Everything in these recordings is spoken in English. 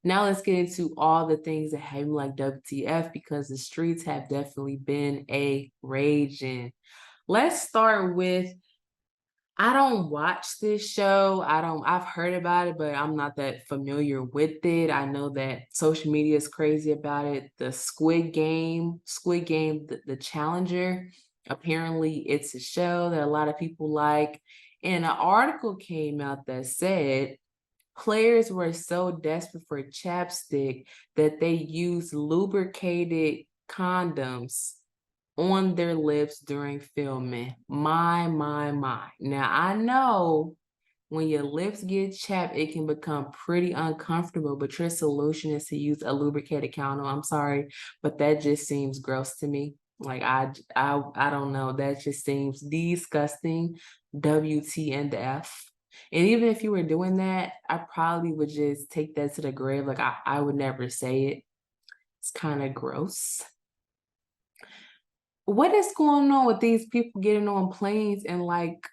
Now let's get into all the things that have me like WTF because the streets have definitely been a raging. Let's start with I don't watch this show. I've heard about it, but I'm not that familiar with it. I know that social media is crazy about it. The Squid Game, the Challenger. Apparently, it's a show that a lot of people like. And an article came out that said players were so desperate for chapstick that they used lubricated condoms on their lips during filming. My. Now, I know when your lips get chapped, it can become pretty uncomfortable, but your solution is to use a lubricated condom. I'm sorry, but that just seems gross to me. Like I don't know. That just seems disgusting. WT and the F. And even if you were doing that, I probably would just take that to the grave. Like I would never say it. It's kind of gross. What is going on with these people getting on planes and like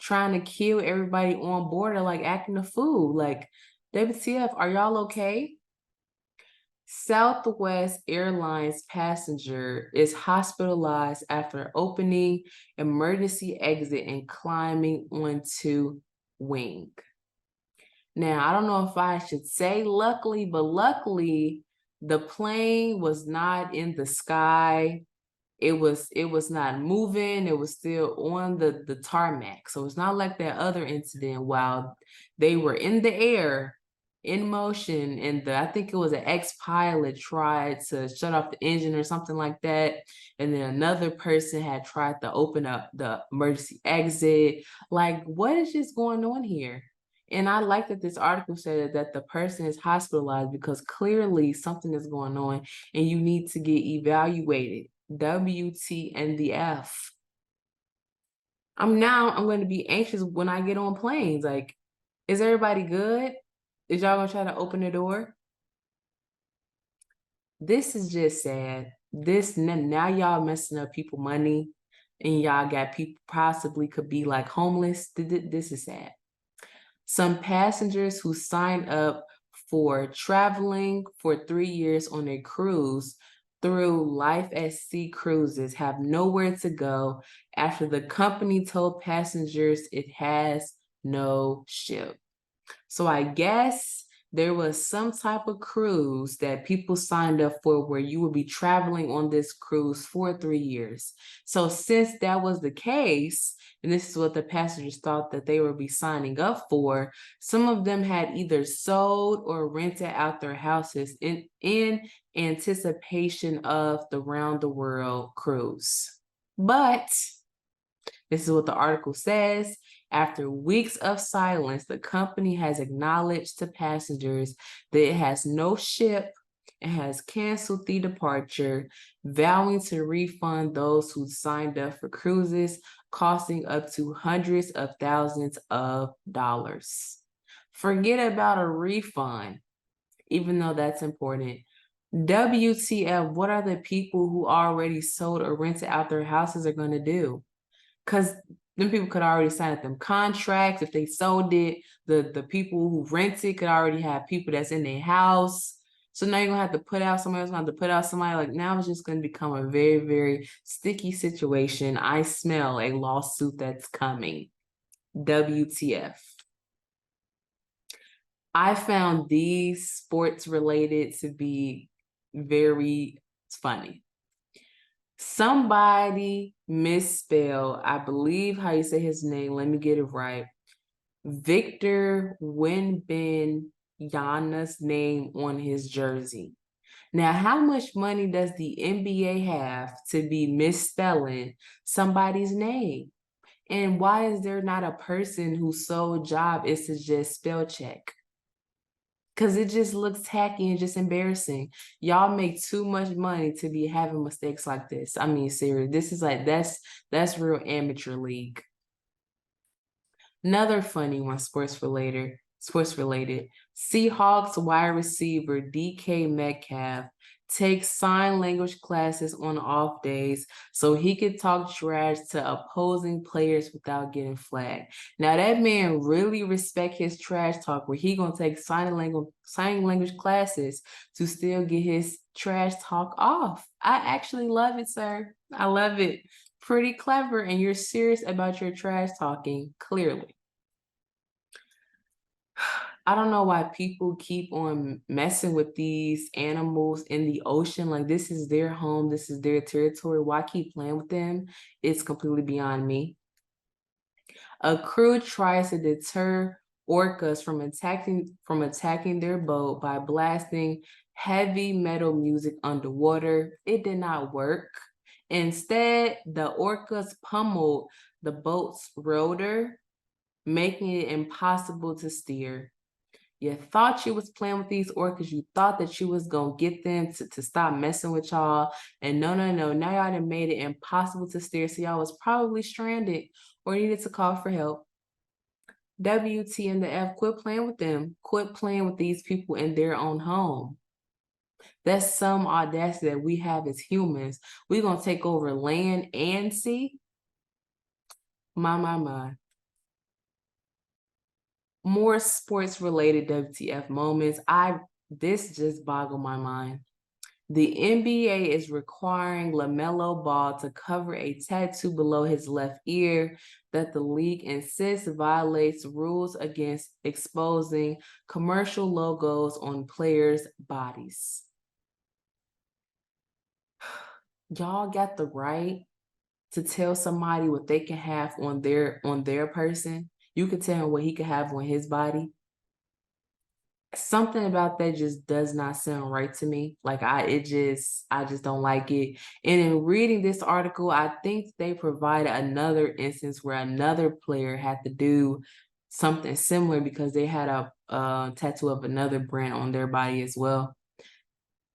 trying to kill everybody on board or like acting a fool? Like, WTF, are y'all okay? Southwest Airlines passenger is hospitalized after opening emergency exit and climbing onto wing. Now, I don't know if I should say luckily, but luckily the plane was not in the sky. It was not moving. It was still on the tarmac. So it's not like that other incident while they were in the air in motion and I think it was an ex-pilot tried to shut off the engine or something like that. And then another person had tried to open up the emergency exit. Like, what is just going on here? And I like that this article said that the person is hospitalized because clearly something is going on and you need to get evaluated. WT and the F. I'm going to be anxious when I get on planes. Like, is everybody good? Is y'all gonna try to open the door? This is just sad. This now y'all messing up people money and y'all got people possibly could be like homeless. This is sad. Some passengers who signed up for traveling for 3 years on a cruise through Life at Sea Cruises have nowhere to go after the company told passengers it has no ship. So I guess there was some type of cruise that people signed up for where you would be traveling on this cruise for 3 years. So since that was the case, and this is what the passengers thought that they would be signing up for, some of them had either sold or rented out their houses in anticipation of the round the world cruise. But this is what the article says. After weeks of silence, the company has acknowledged to passengers that it has no ship and has canceled the departure, vowing to refund those who signed up for cruises costing up to hundreds of thousands of dollars. Forget about a refund, even though that's important. WTF, what are the people who already sold or rented out their houses are going to do? Because them people could already sign them contracts. If they sold it, the people who rented could already have people that's in their house. So now you're gonna have to put out somebody else, gonna have to put out somebody. Like, now it's just gonna become a very, very sticky situation. I smell a lawsuit that's coming. WTF. I found these sports related to be very funny. Somebody misspelled, I believe how you say his name. Let me get it right. Victor Wembanyama's name on his jersey. Now, how much money does the NBA have to be misspelling somebody's name? And why is there not a person whose sole job is to just spell check? Because it just looks tacky and just embarrassing. Y'all make too much money to be having mistakes like this. I mean, seriously, this is like, that's real amateur league. Another funny one, sports related. Seahawks wide receiver DK Metcalf take sign language classes on off days so he could talk trash to opposing players without getting flagged. Now that man really respect his trash talk where he gonna take sign language classes to still get his trash talk off. I actually love it, sir. I love it. Pretty clever, and you're serious about your trash talking, clearly. I don't know why people keep on messing with these animals in the ocean. Like, this is their home, this is their territory. Why keep playing with them? It's completely beyond me. A crew tries to deter orcas from attacking their boat by blasting heavy metal music underwater. It did not work. Instead, the orcas pummeled the boat's rotor, making it impossible to steer. You thought you was playing with these orcas. You thought that you was going to get them to stop messing with y'all. And no. Now y'all done made it impossible to steer. So y'all was probably stranded or needed to call for help. WTF, quit playing with them. Quit playing with these people in their own home. That's some audacity that we have as humans. We're going to take over land and sea. My. More sports related WTF moments. This just boggled my mind. The NBA is requiring LaMelo Ball to cover a tattoo below his left ear that the league insists violates rules against exposing commercial logos on players' bodies. Y'all got the right to tell somebody what they can have on their person. You could tell him what he could have on his body. Something about that just does not sound right to me. Like I just don't like it. And in reading this article, I think they provided another instance where another player had to do something similar because they had a tattoo of another brand on their body as well.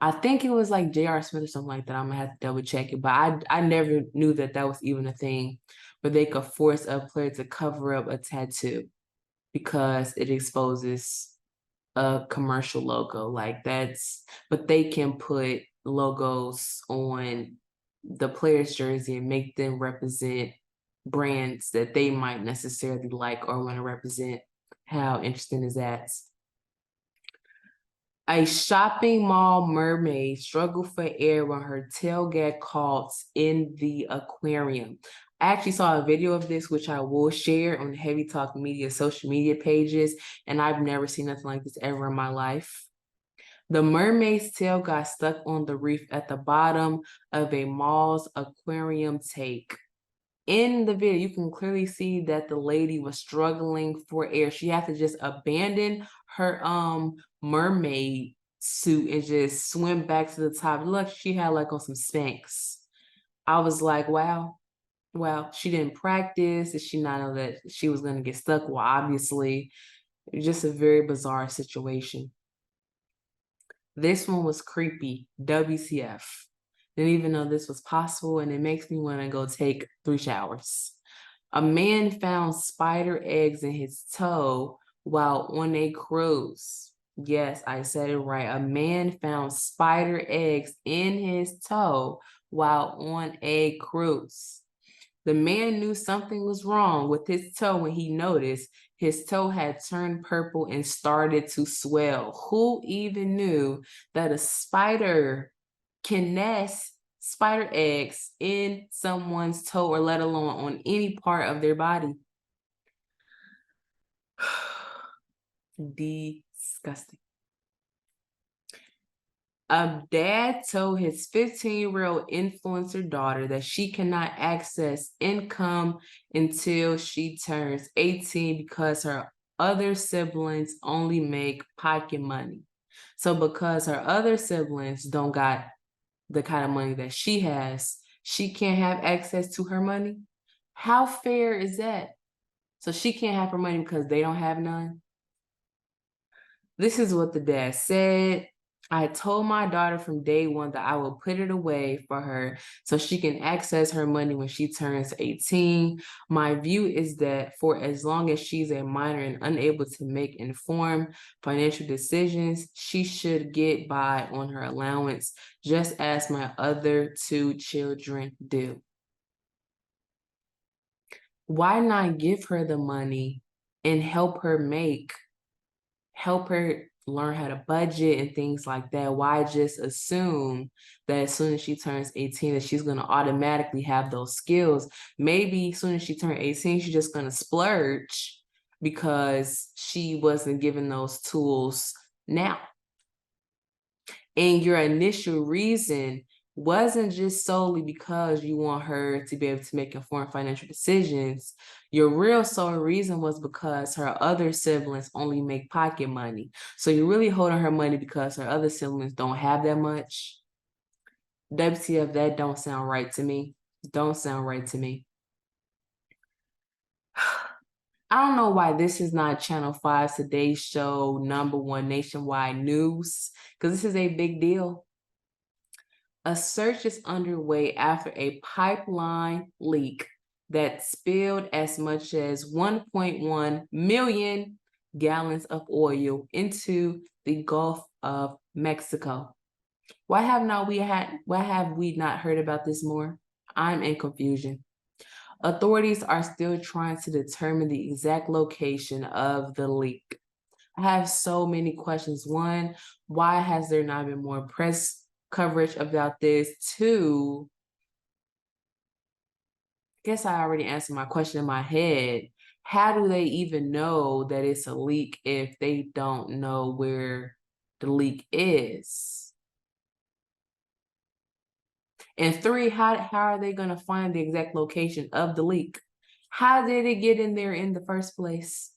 I think it was like J.R. Smith or something like that. I'm gonna have to double check it, but I never knew that was even a thing where they could force a player to cover up a tattoo because it exposes a commercial logo. Like but they can put logos on the player's jersey and make them represent brands that they might necessarily like or want to represent. How interesting is that? A shopping mall mermaid struggled for air when her tail got caught in the aquarium. I actually saw a video of this, which I will share on HeavieTalk Media social media pages, and I've never seen nothing like this ever in my life. The mermaid's tail got stuck on the reef at the bottom of a mall's aquarium tank. In the video, you can clearly see that the lady was struggling for air. She had to just abandon her mermaid suit and just swim back to the top. Look, she had like on some Spanx. I was like, wow. Well, she didn't practice. Did she not know that she was going to get stuck? Well, obviously, it was just a very bizarre situation. This one was creepy. WTF. Didn't even know this was possible, and it makes me want to go take 3 showers. A man found spider eggs in his toe while on a cruise. Yes, I said it right. A man found spider eggs in his toe while on a cruise. The man knew something was wrong with his toe when he noticed his toe had turned purple and started to swell. Who even knew that a spider can nest spider eggs in someone's toe or let alone on any part of their body? Disgusting. A dad told his 15-year-old influencer daughter that she cannot access income until she turns 18 because her other siblings only make pocket money. So because her other siblings don't got the kind of money that she has, she can't have access to her money? How fair is that? So she can't have her money because they don't have none? This is what the dad said. I told my daughter from day one that I will put it away for her so she can access her money when she turns 18. My view is that for as long as she's a minor and unable to make informed financial decisions, she should get by on her allowance, just as my other two children do. Why not give her the money and help her learn how to budget and things like that? Why just assume that as soon as she turns 18 that she's going to automatically have those skills? Maybe as soon as she turns 18, she's just going to splurge because she wasn't given those tools now. And your initial reason wasn't just solely because you want her to be able to make informed financial decisions. Your real sole reason was because her other siblings only make pocket money. So you're really holding her money because her other siblings don't have that much. WTF, that don't sound right to me. Don't sound right to me. I don't know why this is not Channel 5 Today's Show #1 nationwide news, because this is a big deal. A search is underway after a pipeline leak that spilled as much as 1.1 million gallons of oil into the Gulf of Mexico. Why have we not heard about this more? I'm in confusion. Authorities are still trying to determine the exact location of the leak. I have so many questions. One, why has there not been more press coverage about this? Two, I guess I already answered my question in my head. How do they even know that it's a leak if they don't know where the leak is? And three, how are they going to find the exact location of the leak? How did it get in there in the first place?